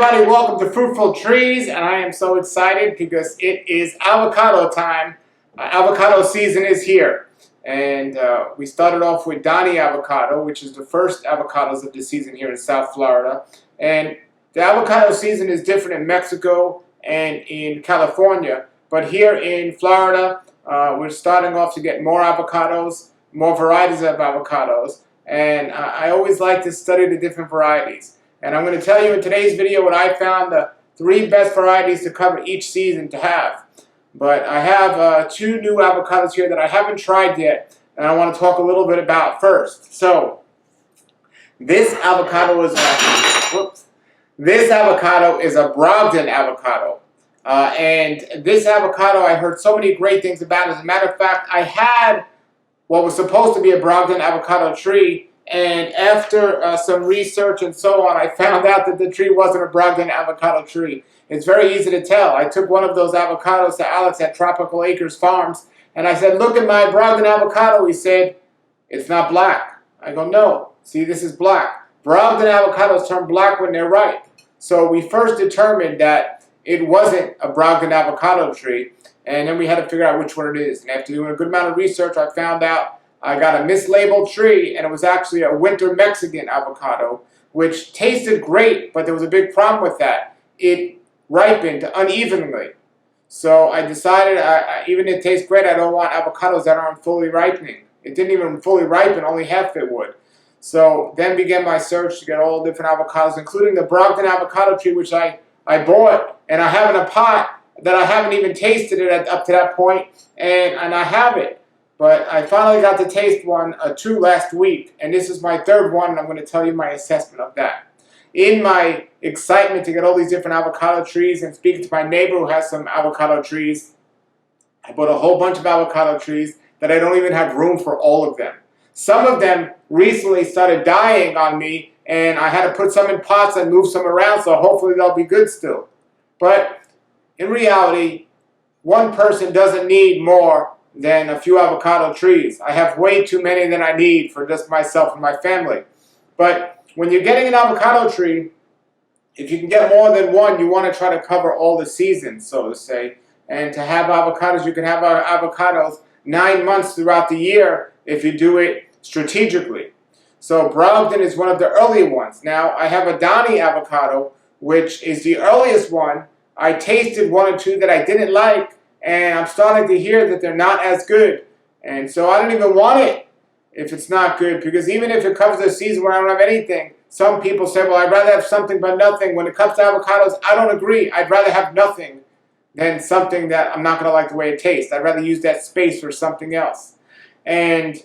everybody, welcome to Fruitful Trees, and I am so excited because it is avocado time. Avocado season is here, and we started off with Donny avocado, which is the first avocados of the season here in South Florida. And the avocado season is different in Mexico and in California, but here in Florida, we're starting off to get more avocados, more varieties of avocados, and I always like to study the different varieties. And I'm going to tell you in today's video what I found the 3 best varieties to cover each season to have. But I have 2 new avocados here that I haven't tried yet, and I want to talk a little bit about first. So, this avocado is a Brogden avocado. And this avocado, I heard so many great things about. As a matter of fact, I had what was supposed to be a Brogden avocado tree, and after some research and so on, I found out that the tree wasn't a Brogden avocado tree. It's very easy to tell. I took one of those avocados to Alex at Tropical Acres Farms, and I said, "Look at my Brogden avocado." He said, "It's not black." I go, "No, see, this is black." Brogden avocados turn black when they're ripe. So we first determined that it wasn't a Brogden avocado tree, and then we had to figure out which one it is. And after doing a good amount of research, I found out I got a mislabeled tree, and it was actually a winter Mexican avocado, which tasted great, but there was a big problem with that. It ripened unevenly. So I decided, even if it tastes great, I don't want avocados that aren't fully ripening. It didn't even fully ripen, only half it would. So then began my search to get all different avocados, including the Brogden avocado tree, which I bought, and I have in a pot that I haven't even tasted it up to that point, and I have it. But I finally got to taste 2 last week, and this is my 3rd one, and I'm going to tell you my assessment of that. In my excitement to get all these different avocado trees and speaking to my neighbor who has some avocado trees, I bought a whole bunch of avocado trees that I don't even have room for all of them. Some of them recently started dying on me, and I had to put some in pots and move some around, so hopefully they'll be good still. But in reality, one person doesn't need more than a few avocado trees. I have way too many than I need for just myself and my family. But when you're getting an avocado tree, if you can get more than one, you want to try to cover all the seasons, so to say. And to have avocados, you can have avocados 9 months throughout the year if you do it strategically. So Brogden is one of the early ones. Now, I have a Donny avocado, which is the earliest one. I tasted 1 or 2 that I didn't like, and I'm starting to hear that they're not as good. And so I don't even want it if it's not good, because even if it covers a season where I don't have anything, some people say, well, I'd rather have something but nothing. When it comes to avocados, I don't agree. I'd rather have nothing than something that I'm not going to like the way it tastes. I'd rather use that space for something else. And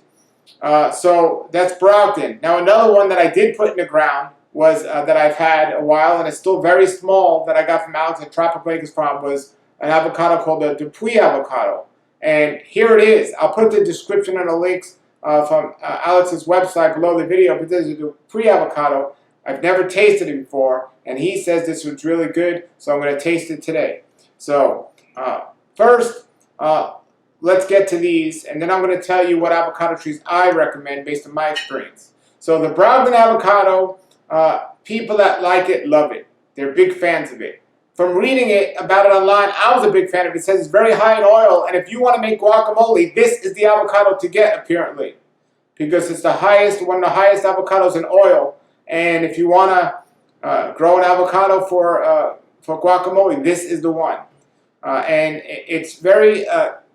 so that's Brogden. Now another one that I did put in the ground was that I've had a while, and it's still very small, that I got from Alex at Tropical Acres Farm, was an avocado called the Dupuis avocado. And here it is. I'll put the description and the links from Alex's website below the video, but this is a Dupuis avocado. I've never tasted it before, and he says this was really good, so I'm going to taste it today. So first, let's get to these, and then I'm going to tell you what avocado trees I recommend based on my experience. So the Brogden avocado, people that like it love it. They're big fans of it. From reading about it online, I was a big fan of it. It says it's very high in oil, and if you want to make guacamole, this is the avocado to get, apparently, because it's one of the highest avocados in oil. And if you want to grow an avocado for guacamole, this is the one. And it's very,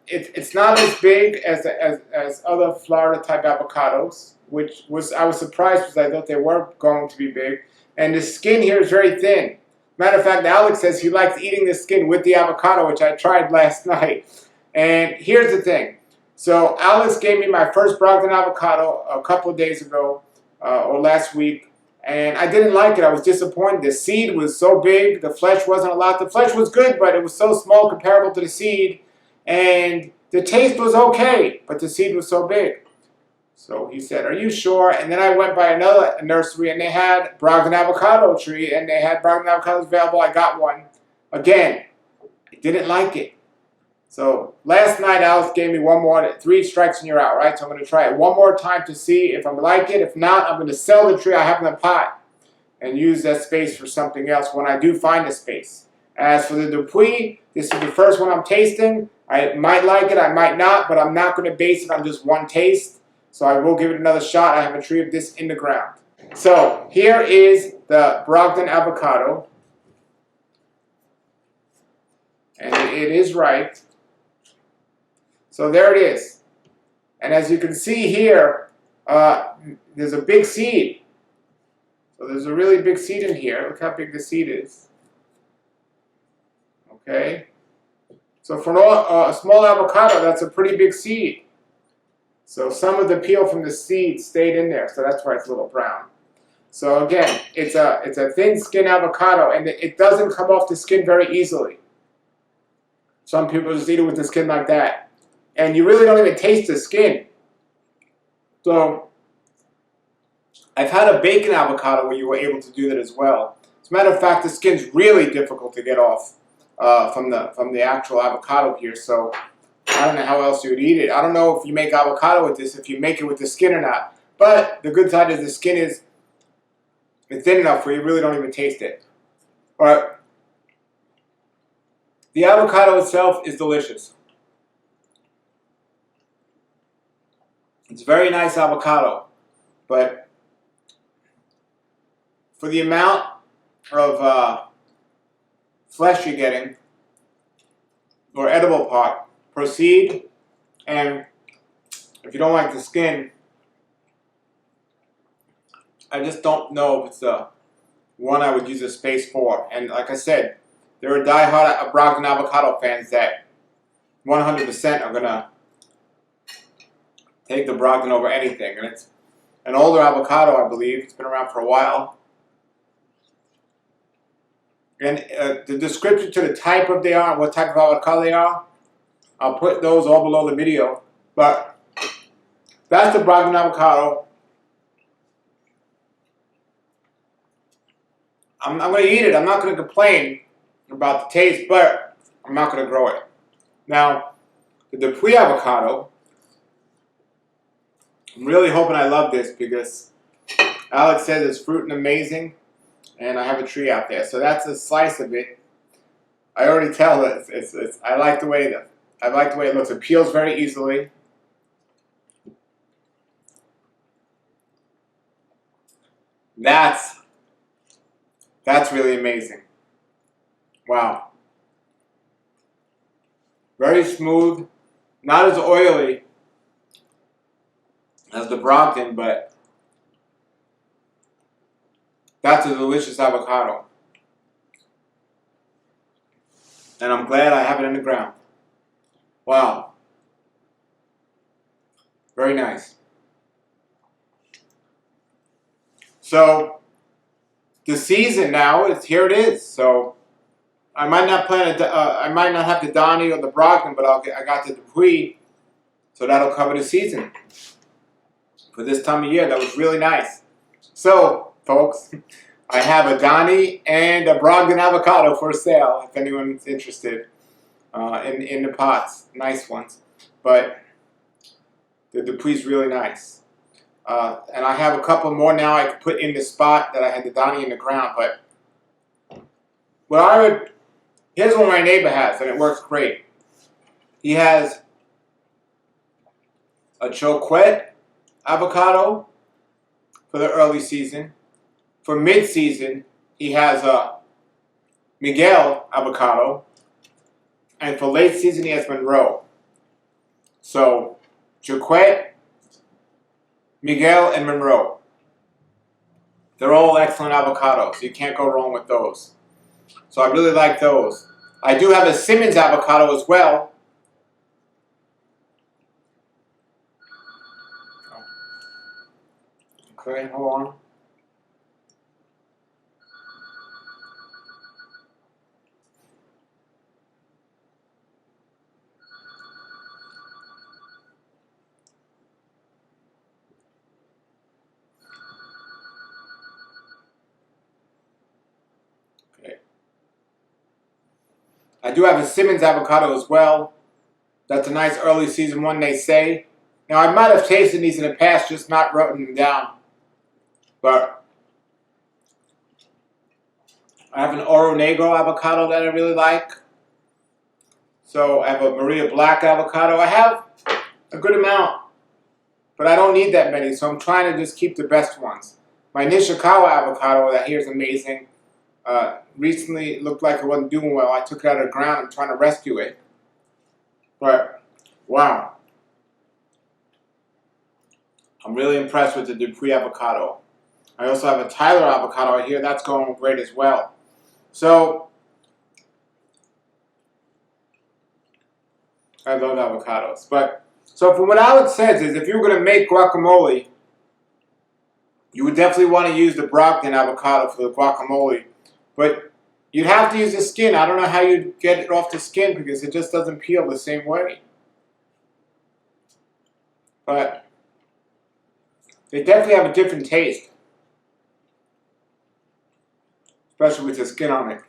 it's not as big as other Florida type avocados, I was surprised because I thought they were going to be big. And the skin here is very thin. Matter of fact, Alex says he likes eating the skin with the avocado, which I tried last night. And here's the thing. So Alex gave me my first Brogden avocado a couple of days ago, or last week, and I didn't like it. I was disappointed. The seed was so big. The flesh wasn't a lot. The flesh was good, but it was so small comparable to the seed. And the taste was okay, but the seed was so big. So he said, "Are you sure?" And then I went by another nursery, and they had Brogden avocado tree, and they had Brogden avocados available. I got one. Again, I didn't like it. So last night, Alex gave me 1 more, 3 strikes and you're out, right? So I'm going to try it 1 more time to see if I like it. If not, I'm going to sell the tree I have in the pot. and use that space for something else when I do find a space. As for the Dupuis, this is the first one I'm tasting. I might like it, I might not, but I'm not going to base it on just one taste. So I will give it another shot. I have a tree of this in the ground. So here is the Brogden avocado. And it is ripe. So there it is. And as you can see here, there's a big seed. So there's a really big seed in here. Look how big the seed is. Okay. So for a small avocado, that's a pretty big seed. So some of the peel from the seed stayed in there. So that's why it's a little brown. So again, it's a thin skin avocado, and it doesn't come off the skin very easily. Some people just eat it with the skin like that. And you really don't even taste the skin. So I've had a bacon avocado where you were able to do that as well. As a matter of fact, the skin's really difficult to get off from the actual avocado here. So I don't know how else you would eat it. I don't know if you make avocado with this, if you make it with the skin or not. But the good side is the skin is thin enough where you really don't even taste it. But the avocado itself is delicious. It's a very nice avocado, but for the amount of flesh you're getting, or edible part, proceed. And if you don't like the skin, I just don't know if it's the one I would use a space for. And like I said, there are diehard Brogden avocado fans that 100% are gonna take the Brogden over anything. And it's an older avocado, I believe. It's been around for a while. And the description to the type of they are, what type of avocado they are, I'll put those all below the video. But that's the Brogden avocado. I'm going to eat it. I'm not going to complain about the taste, but I'm not going to grow it. Now, the Dupuis avocado, I'm really hoping I love this because Alex says it's fruit and amazing, and I have a tree out there. So that's a slice of it. I already tell it. I like the way it looks. It peels very easily. That's really amazing. Wow. Very smooth, not as oily as the Brogden, but that's a delicious avocado. And I'm glad I have it in the ground. Wow. Very nice. So the season now is here. It is. So I might not I might not have the Donny or the Brogden, but I got the Dupuis, so that'll cover the season for this time of year. That was really nice. So, folks, I have a Donny and a Brogden avocado for sale if anyone's interested in the pots. Nice ones. But the Dupuis is really nice. And I have a couple more now I could put in the spot that I had the Donny in the ground. But here's what my neighbor has, and it works great. He has a Choquette avocado for the early season. For mid-season, he has a Miguel avocado. And for late season, he has Monroe. So, Choquette, Miguel, and Monroe. They're all excellent avocados. You can't go wrong with those. So I really like those. I do have a Simmons avocado as well. Okay, hold on. I do have a Simmons avocado as well. That's a nice early season one, they say. Now, I might have tasted these in the past, just not written them down. But I have an Oro Negro avocado that I really like. So I have a Maria Black avocado. I have a good amount, but I don't need that many, so I'm trying to just keep the best ones. My Nishikawa avocado that here is amazing. Recently it looked like it wasn't doing well. I took it out of the ground and trying to rescue it. But, wow. I'm really impressed with the Dupuis avocado. I also have a Tyler avocado right here. That's going great as well. So, I love avocados. But, so from what Alex says is if you were going to make guacamole, you would definitely want to use the Brogden avocado for the guacamole. But you'd have to use the skin. I don't know how you'd get it off the skin because it just doesn't peel the same way. But they definitely have a different taste. Especially with the skin on it.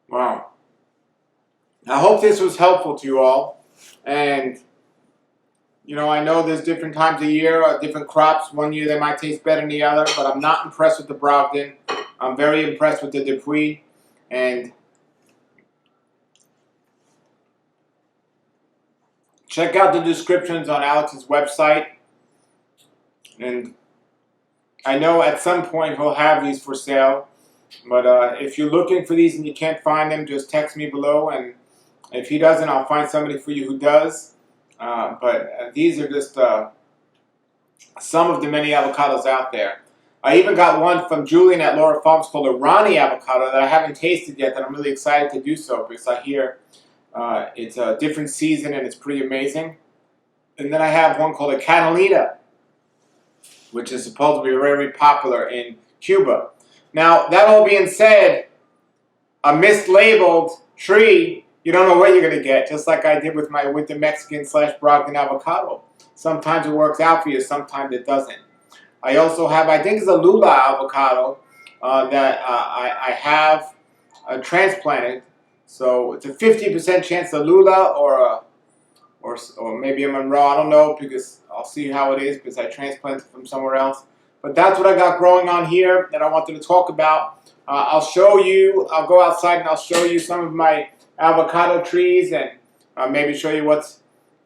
Wow. I hope this was helpful to you all. And, you know, I know there's different times of year, different crops. One year they might taste better than the other, but I'm not impressed with the Brogden. I'm very impressed with the Dupuis. And check out the descriptions on Alex's website. And I know at some point he'll have these for sale. But if you're looking for these and you can't find them, just text me below. And if he doesn't, I'll find somebody for you who does. But these are just some of the many avocados out there. I even got one from Julian at Laura Farms called a Ronnie avocado that I haven't tasted yet that I'm really excited to do so because I hear it's a different season and it's pretty amazing. And then I have one called a Catalina, which is supposed to be very popular in Cuba. Now, that all being said, a mislabeled tree, you don't know what you're going to get, just like I did with the Mexican / Brogden avocado. Sometimes it works out for you, sometimes it doesn't. I also have, I think it's a Lula avocado that I have transplanted. So it's a 50% chance of Lula or maybe a Monroe. I don't know because I'll see how it is because I transplanted from somewhere else. But that's what I got growing on here that I wanted to talk about. I'll show you, I'll go outside and I'll show you some of my avocado trees and maybe show you what's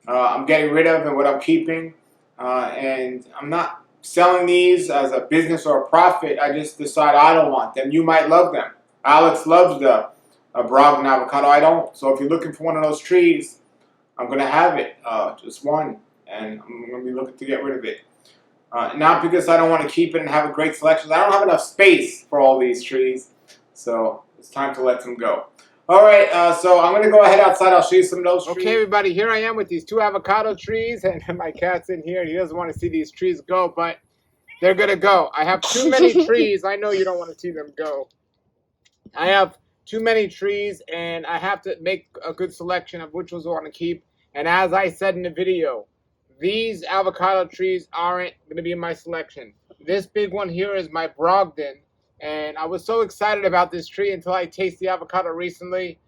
I'm getting rid of and what I'm keeping. And I'm not selling these as a business or a profit. I just decide I don't want them. You might love them. Alex loves the Brogden avocado. I don't. So if you're looking for one of those trees, I'm going to have it. Just one. And I'm going to be looking to get rid of it. Not because I don't want to keep it and have a great selection. I don't have enough space for all these trees. So it's time to let them go. All right, so I'm going to go ahead outside. I'll show you some of those trees. Okay, everybody, here I am with these 2 avocado trees. And my cat's in here. He doesn't want to see these trees go, but they're going to go. I have too many trees. I know you don't want to see them go. I have too many trees, and I have to make a good selection of which ones I want to keep. And as I said in the video, these avocado trees aren't going to be in my selection. This big one here is my Brogden, and I was so excited about this tree until I tasted the avocado recently.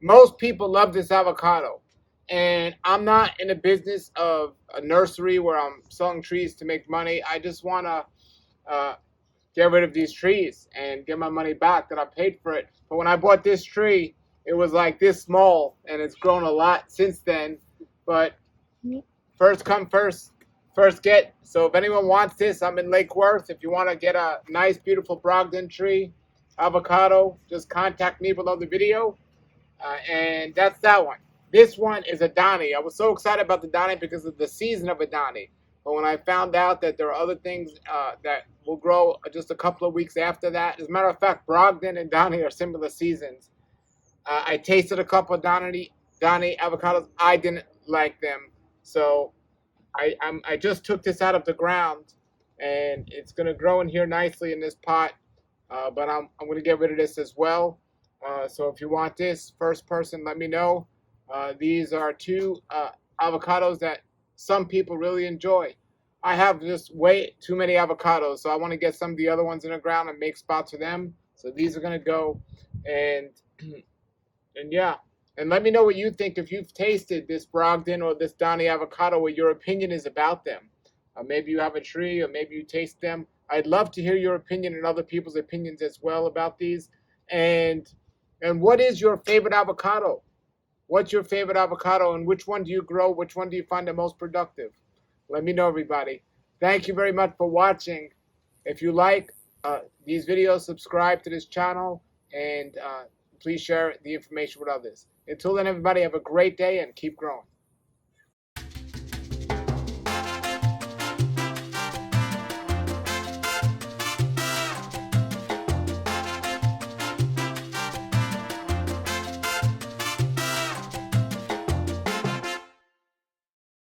Most people love this avocado, and I'm not in the business of a nursery where I'm selling trees to make money. I just want to get rid of these trees and get my money back that I paid for it. But when I bought this tree, it was like this small, and it's grown a lot since then. But first come, first get. So if anyone wants this, I'm in Lake Worth. If you want to get a nice, beautiful Brogden tree, avocado, just contact me below the video. And that's that one. This one is a Donny. I was so excited about the Donny because of the season of a Donny. But when I found out that there are other things that will grow just a couple of weeks after that, as a matter of fact, Brogden and Donny are similar seasons. I tasted a couple of Donny avocados. I didn't like them. So I just took this out of the ground, and it's going to grow in here nicely in this pot. But I'm going to get rid of this as well. So if you want this, first person, let me know. These are 2 avocados that some people really enjoy. I have just way too many avocados, so I want to get some of the other ones in the ground and make spots for them. So these are going to go, and yeah. And let me know what you think if you've tasted this Brogden or this Donny avocado, what your opinion is about them. Maybe you have a tree, or maybe you taste them. I'd love to hear your opinion and other people's opinions as well about these. And what is your favorite avocado? What's your favorite avocado, and which one do you grow? Which one do you find the most productive? Let me know, everybody. Thank you very much for watching. If you like these videos, subscribe to this channel, and please share the information with others. Until then, everybody, have a great day and keep growing.